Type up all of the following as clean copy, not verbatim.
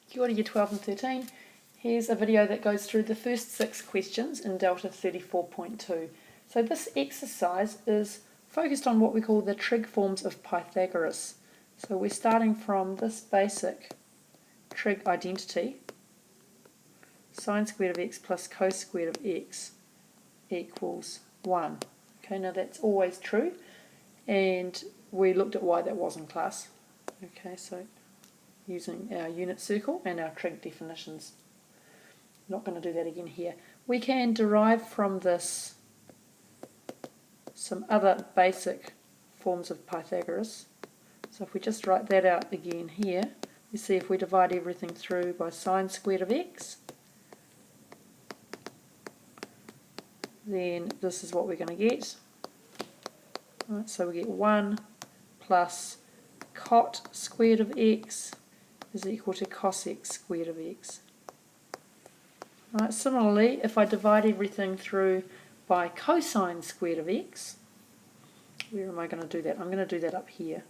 Kia ora Year 12 and 13. Here's a video that goes through the first 6 questions in Delta 34.2. So this exercise is focused on what we call the trig forms of Pythagoras. So we're starting from this basic trig identity, sine squared of x plus cos squared of x equals 1. Okay, now that's always true, and we looked at why that was in class. Okay, so using our unit circle and our trig definitions. Not going to do that again here. We can derive from this some other basic forms of Pythagoras. So if we just write that out again here, we see if we divide everything through by sine squared of x, then this is what we're going to get. Right, so we get 1 plus cot squared of x is equal to cos x squared of x. Right, similarly, if I divide everything through by cosine squared of x, where am I going to do that? I'm going to do that up here.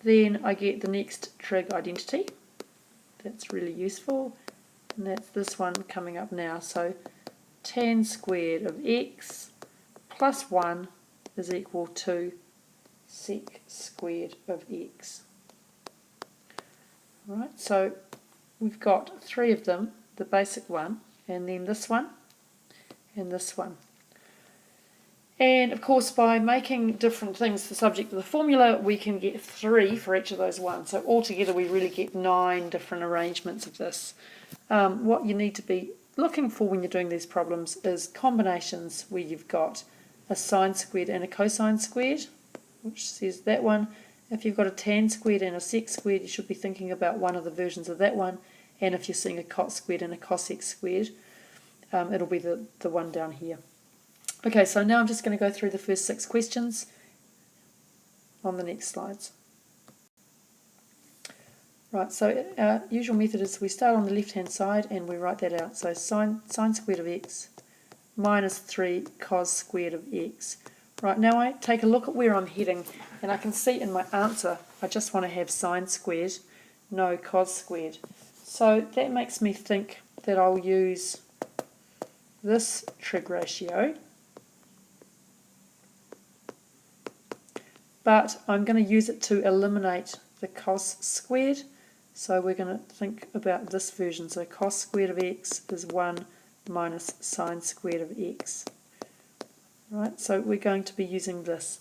Then I get the next trig identity. That's really useful. And that's this one coming up now. So tan squared of x plus 1 is equal to sec squared of x. Right, so we've got 3 of them, the basic one, and then this one, and this one. And of course, by making different things the subject of the formula, we can get 3 for each of those ones. So altogether we really get 9 different arrangements of this. What you need to be looking for when you're doing these problems is combinations where you've got a sine squared and a cosine squared, which says that one. If you've got a tan squared and a sec squared, you should be thinking about one of the versions of that one. And if you're seeing a cot squared and a cos x squared, it'll be the one down here. Okay, so now I'm just going to go through the first 6 questions on the next slides. Right, so our usual method is we start on the left-hand side and we write that out. So sine squared of x minus 3 cos squared of x. Right, now I take a look at where I'm heading, and I can see in my answer I just want to have sine squared, no cos squared. So that makes me think that I'll use this trig ratio, but I'm going to use it to eliminate the cos squared. So we're going to think about this version. So cos squared of x is 1 minus sine squared of x. Right, so we're going to be using this.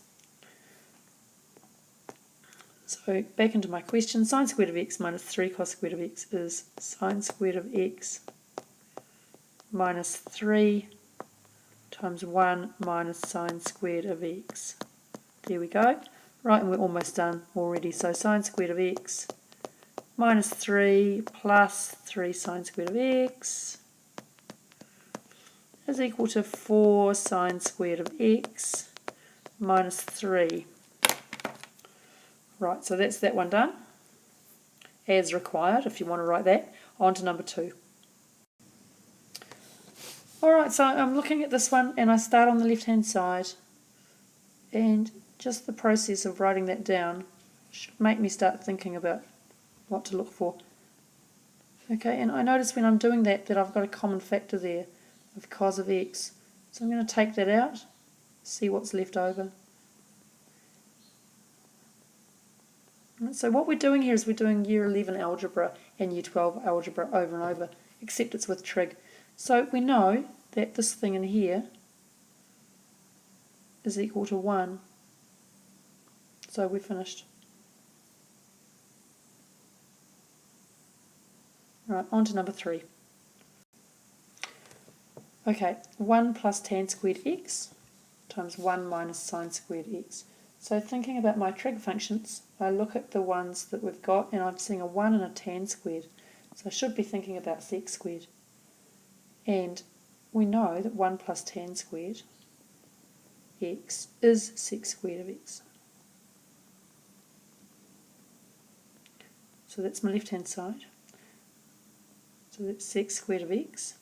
So back into my question, sine squared of x minus 3 cos squared of x is sine squared of x minus 3 times 1 minus sine squared of x. There we go. Right, and we're almost done already. So sine squared of x minus 3 plus 3 sine squared of x is equal to 4 sine squared of x minus 3. Right, so that's that one done, as required, if you want to write that. On to number 2. Alright, so I'm looking at this one, and I start on the left-hand side, and just the process of writing that down should make me start thinking about what to look for. Okay, and I notice when I'm doing that I've got a common factor there of cos of x. So I'm going to take that out, see what's left over. Right, so what we're doing here is we're doing Year 11 algebra and Year 12 algebra over and over, except it's with trig. So we know that this thing in here is equal to 1. So we're finished. Right, on to number 3. Okay, 1 plus tan squared x times 1 minus sine squared x. So thinking about my trig functions, I look at the ones that we've got and I'm seeing a 1 and a tan squared. So I should be thinking about sec squared. And we know that 1 plus tan squared x is sec squared of x. So that's my left-hand side. So that's sec squared of x.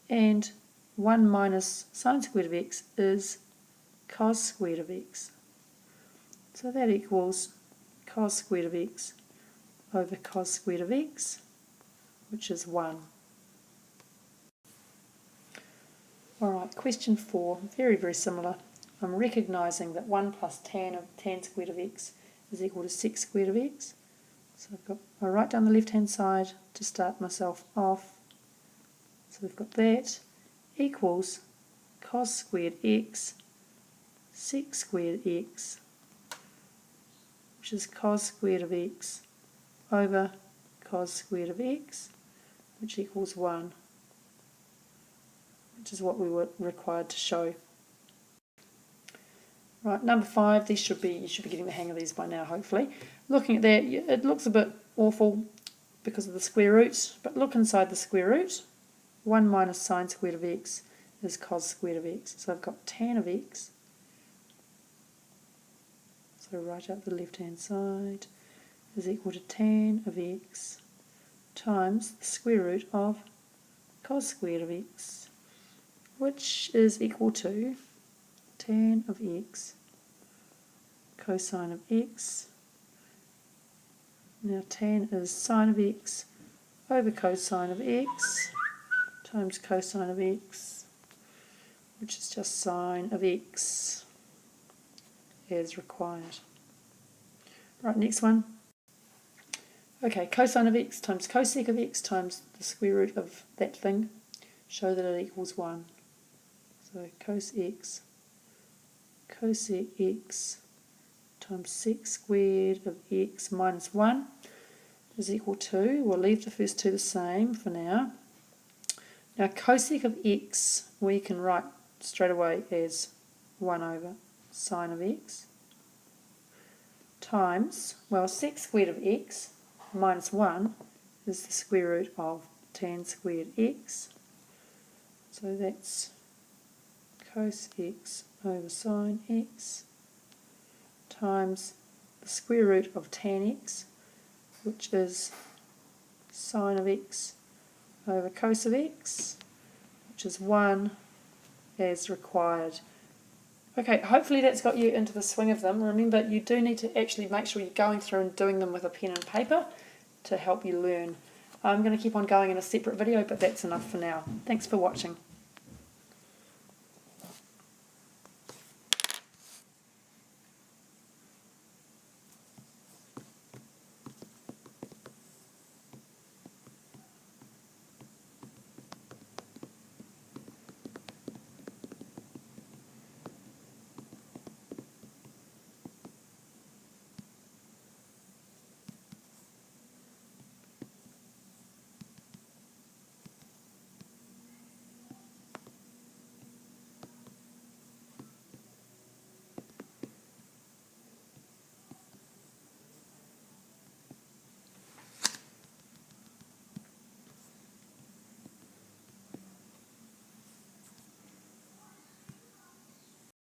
And 1 minus sine squared of x is cos squared of x. So that equals cos squared of x over cos squared of x, which is 1. Alright, question 4, very, very similar. I'm recognising that 1 plus tan squared of x is equal to sec squared of x. So I write down the left-hand side to start myself off. So we've got that equals cos squared x sec squared x, which is cos squared of x over cos squared of x, which equals 1, which is what we were required to show. Right, number 5, you should be getting the hang of these by now, hopefully. Looking at that, it looks a bit awful because of the square root, but look inside the square root. 1 minus sine squared of x is cos squared of x. So I've got tan of x. So write out the left-hand side is equal to tan of x times the square root of cos squared of x, which is equal to tan of x cosine of x. Now tan is sine of x over cosine of x times cosine of x, which is just sine of x as required. Right, next one. Okay, cosine of x times cosec of x times the square root of that thing. Show that it equals 1. So cos x cosec x times sec squared of x minus 1 is equal to, we'll leave the first two the same for now. Now cosec of x we can write straight away as 1 over sine of x times, well, sec squared of x minus 1 is the square root of tan squared x. So that's cos x over sine x times the square root of tan x, which is sine of x over cos of x, which is 1 as required. Okay, hopefully that's got you into the swing of them. Remember, you do need to actually make sure you're going through and doing them with a pen and paper to help you learn. I'm going to keep on going in a separate video, but that's enough for now. Thanks for watching.